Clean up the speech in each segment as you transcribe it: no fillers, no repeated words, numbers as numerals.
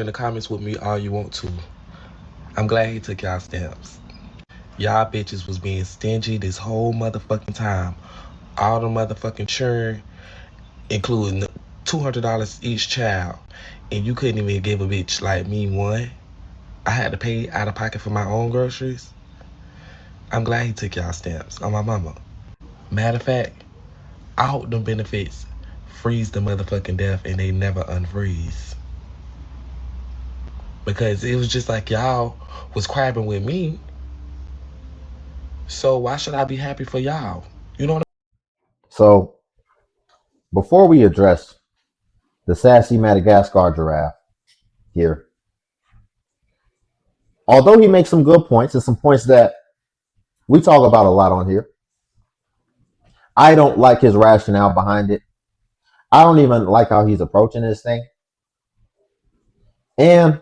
in the comments with me all you want to. I'm glad he took y'all stamps. Y'all bitches was being stingy this whole motherfucking time. All the motherfucking churn, including $200 each child. And you couldn't even give a bitch like me one. I had to pay out of pocket for my own groceries. I'm glad he took y'all stamps on my mama. Matter of fact, I hope them benefits freeze the motherfucking death and they never unfreeze. Because it was just like y'all was crabbing with me. So why should I be happy for y'all? You know what So before we address the sassy Madagascar giraffe here, although he makes some good points and some points that we talk about a lot on here, I don't like his rationale behind it. I don't even like how he's approaching this thing. And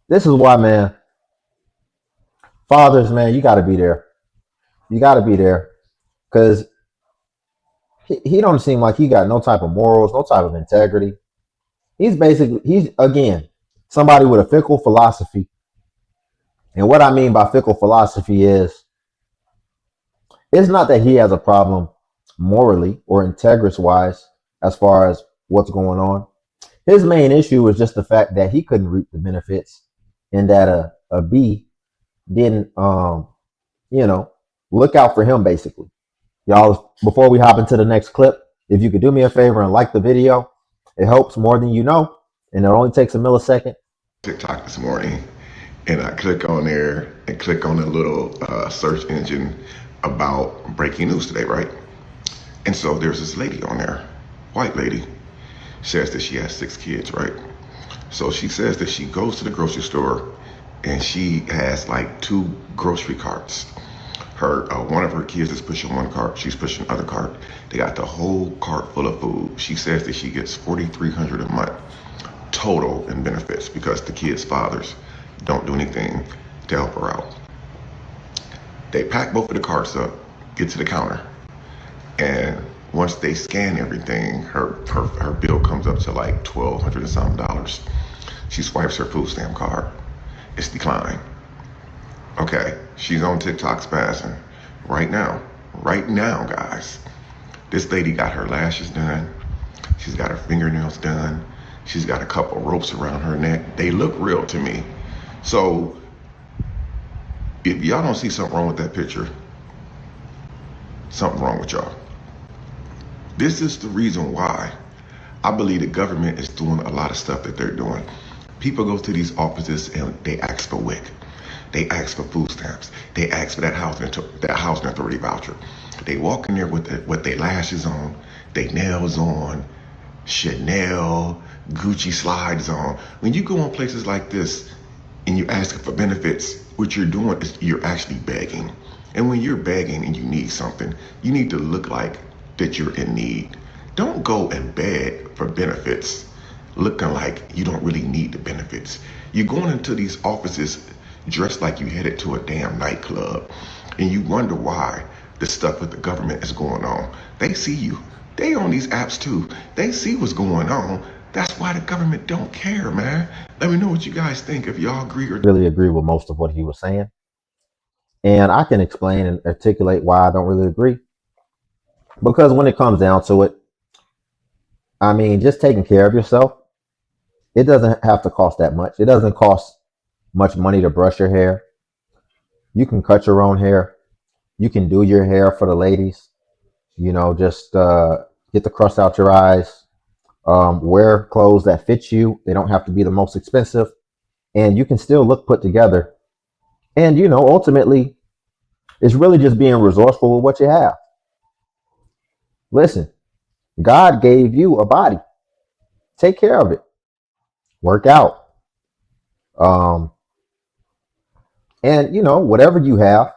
this is why, man, fathers, man, you got to be there. You got to be there because he don't seem like he got no type of morals, no type of integrity. He's again, somebody with a fickle philosophy. And what I mean by fickle philosophy is it's not that he has a problem morally or integrity wise as far as what's going on. His main issue is just the fact that he couldn't reap the benefits and that a B didn't look out for him basically. Y'all, before we hop into the next clip, if you could do me a favor and like the video, it helps more than you know, and it only takes a millisecond. TikTok this morning, and I click on there and click on the little search engine about breaking news today, right? And so there's this lady on there, white lady, says that she has 6 kids, right? So she says that she goes to the grocery store and she has like 2 grocery carts. Her one of her kids is pushing one cart, she's pushing the other cart. They got the whole cart full of food. She says that she gets $4,300 a month total in benefits because the kids' fathers don't do anything to help her out. They pack both of the carts up, get to the counter, and once they scan everything, her bill comes up to like $1,200 and something dollars. She swipes her food stamp card. It's declined. Okay, she's on TikTok spazzing right now. Right now, guys. This lady got her lashes done. She's got her fingernails done. She's got a couple ropes around her neck. They look real to me. So if y'all don't see something wrong with that picture, something wrong with y'all. This is the reason why I believe the government is doing a lot of stuff that they're doing. People go to these offices and they ask for WIC. They ask for food stamps. They ask for that housing authority voucher. They walk in there with their lashes on, their nails on, Chanel, Gucci slides on. When you go on places like this and you ask for benefits, what you're doing is you're actually begging. And when you're begging and you need something, you need to look like that you're in need. Don't go and beg for benefits looking like you don't really need the benefits. You're going into these offices dressed like you headed to a damn nightclub, and you wonder why the stuff with the government is going on. They see you. They on these apps too. They see what's going on. That's why the government don't care, man. Let me know what you guys think, if y'all agree or Really agree with most of what he was saying. And I can explain and articulate why I don't really agree. Because when it comes down to it, I mean, just taking care of yourself, it doesn't have to cost that much. It doesn't cost much money to brush your hair. You can cut your own hair. You can do your hair for the ladies. Just get the crust out your eyes. Wear clothes that fit you. They don't have to be the most expensive. And you can still look put together. And, ultimately, it's really just being resourceful with what you have. Listen, God gave you a body. Take care of it. Work out. And, whatever you have,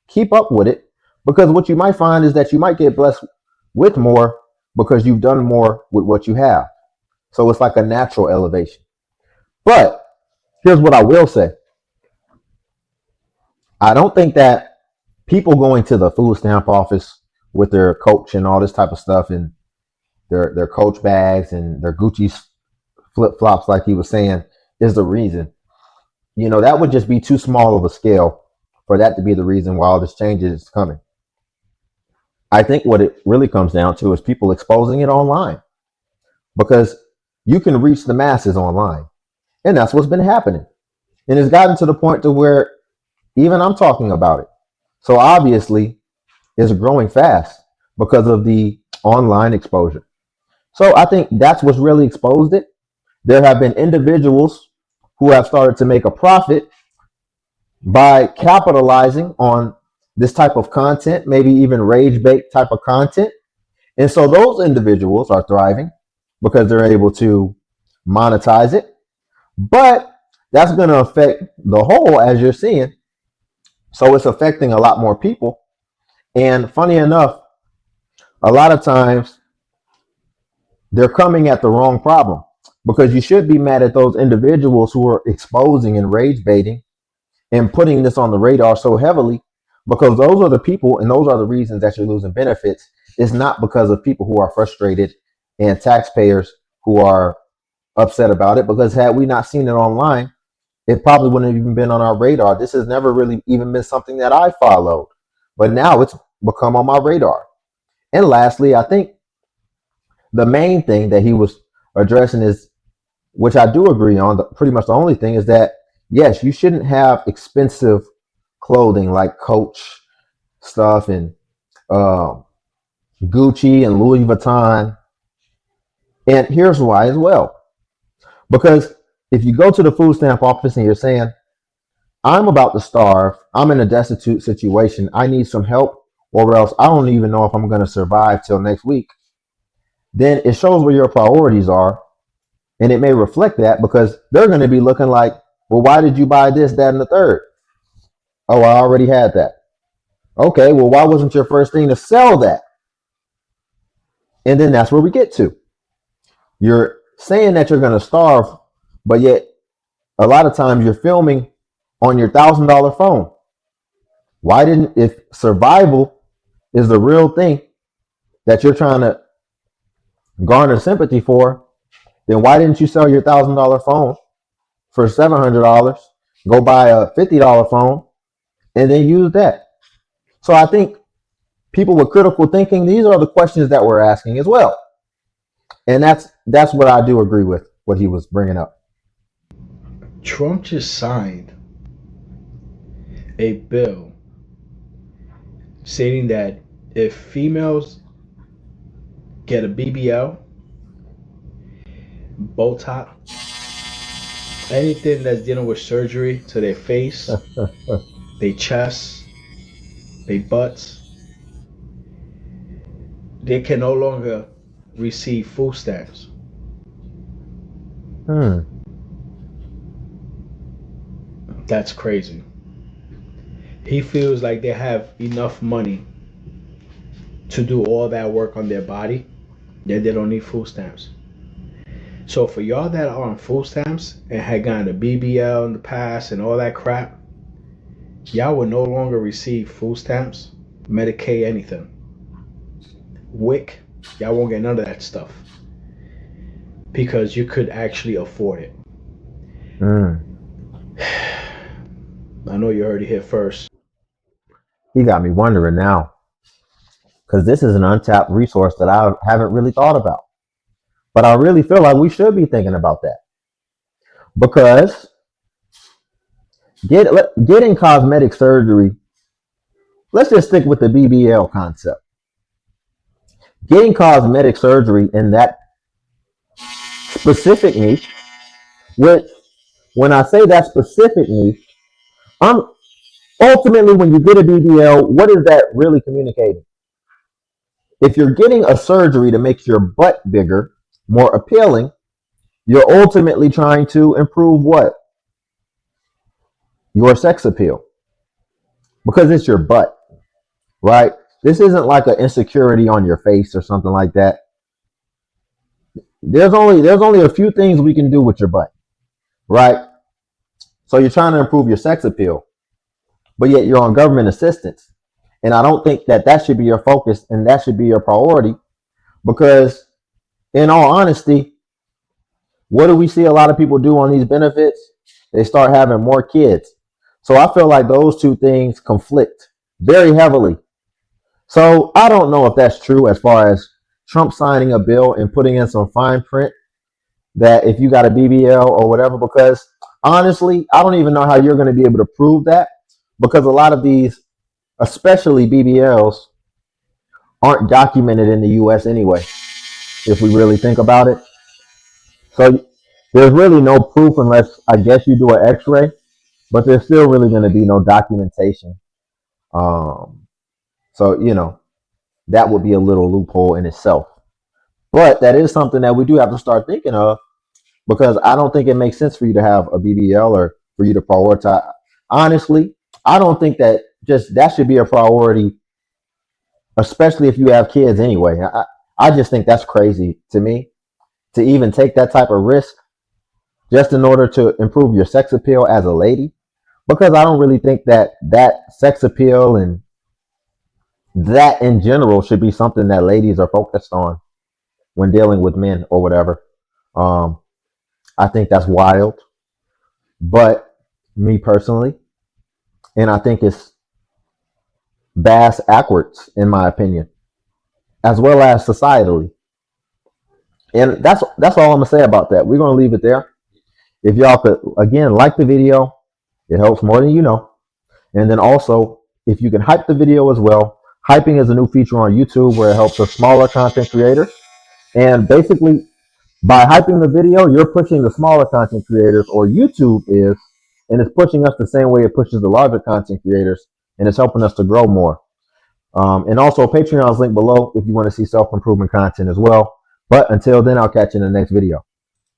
keep up with it. Because what you might find is that you might get blessed with more because you've done more with what you have. So it's like a natural elevation. But here's what I will say. I don't think that people going to the food stamp office with their coach and all this type of stuff and their coach bags and their Gucci flip flops, like he was saying, is the reason. That would just be too small of a scale for that to be the reason why all this change is coming. I think what it really comes down to is people exposing it online, because you can reach the masses online, and that's what's been happening. And it's gotten to the point to where even I'm talking about it. So obviously, it's growing fast because of the online exposure. So I think that's what's really exposed it. There have been individuals who have started to make a profit by capitalizing on this type of content, maybe even rage bait type of content. And so those individuals are thriving because they're able to monetize it. But that's going to affect the whole, as you're seeing. So it's affecting a lot more people. And funny enough, a lot of times they're coming at the wrong problem, because you should be mad at those individuals who are exposing and rage baiting and putting this on the radar so heavily, because those are the people and those are the reasons that you're losing benefits. It's not because of people who are frustrated and taxpayers who are upset about it, because had we not seen it online, it probably wouldn't have even been on our radar. This has never really even been something that I followed, but now it's become on my radar. And lastly, I think the main thing that he was addressing is, which I do agree on, pretty much the only thing is that, yes, you shouldn't have expensive clothing like Coach stuff and uh, Gucci and Louis Vuitton. And here's why as well. Because if you go to the food stamp office and you're saying, I'm about to starve, I'm in a destitute situation, I need some help, or else I don't even know if I'm going to survive till next week, then it shows where your priorities are. And it may reflect that, because they're going to be looking like, well, why did you buy this, that, and the third? Oh, I already had that. Okay, well, why wasn't your first thing to sell that? And then that's where we get to. You're saying that you're going to starve, but yet a lot of times you're filming on your $1,000 phone. Why didn't, if survival is the real thing that you're trying to garner sympathy for, then why didn't you sell your $1,000 phone for $700, go buy a $50 phone, and then use that? So I think people with critical thinking, these are the questions that we're asking as well. And that's what I do agree with, what he was bringing up. Trump just signed a bill stating that if females get a BBL, Botox, anything that's dealing with surgery to their face, their chest, their butts, they can no longer receive food stamps. That's crazy. He feels like they have enough money to do all that work on their body that they don't need food stamps. So for y'all that are on food stamps and had gotten a BBL in the past and all that crap, y'all will no longer receive food stamps, Medicaid, anything. WIC, y'all won't get none of that stuff because you could actually afford it. I know you heard it here first. He got me wondering now, because this is an untapped resource that I haven't really thought about. But I really feel like we should be thinking about that, because getting cosmetic surgery, let's just stick with the BBL concept. Getting cosmetic surgery in that specific niche, which, when I say that specific niche, I'm ultimately, when you get a BBL, what is that really communicating? If you're getting a surgery to make your butt bigger, more appealing, you're ultimately trying to improve what? Your sex appeal. Because it's your butt, right? This isn't like an insecurity on your face or something like that. There's only a few things we can do with your butt, right? So you're trying to improve your sex appeal, but yet you're on government assistance. And I don't think that should be your focus and that should be your priority, because in all honesty, what do we see a lot of people do on these benefits? They start having more kids. So I feel like those two things conflict very heavily. So I don't know if that's true as far as Trump signing a bill and putting in some fine print that if you got a BBL or whatever, because honestly, I don't even know how you're going to be able to prove that, because a lot of these, especially BBLs, aren't documented in the US anyway, if we really think about it. So there's really no proof unless I guess you do an x-ray, but there's still really going to be no documentation. Um, so, that would be a little loophole in itself. But that is something that we do have to start thinking of, because I don't think it makes sense for you to have a BBL or for you to prioritize. Honestly, I don't think that just that should be a priority, especially if you have kids anyway. I just think that's crazy to me to even take that type of risk just in order to improve your sex appeal as a lady, because I don't really think that sex appeal and that in general should be something that ladies are focused on when dealing with men or whatever. Um, I think that's wild, but me personally, and I think it's bass backwards in my opinion, as well as societally. And that's all I'm gonna say about that. We're gonna leave it there. If y'all could again like the video, it helps more than you know. And then also, if you can hype the video as well, hyping is a new feature on YouTube where it helps a smaller content creator. And basically, by hyping the video, you're pushing the smaller content creators, or YouTube is, and it's pushing us the same way it pushes the larger content creators, and it's helping us to grow more. And also, Patreon's linked below if you want to see self-improvement content as well. But until then, I'll catch you in the next video.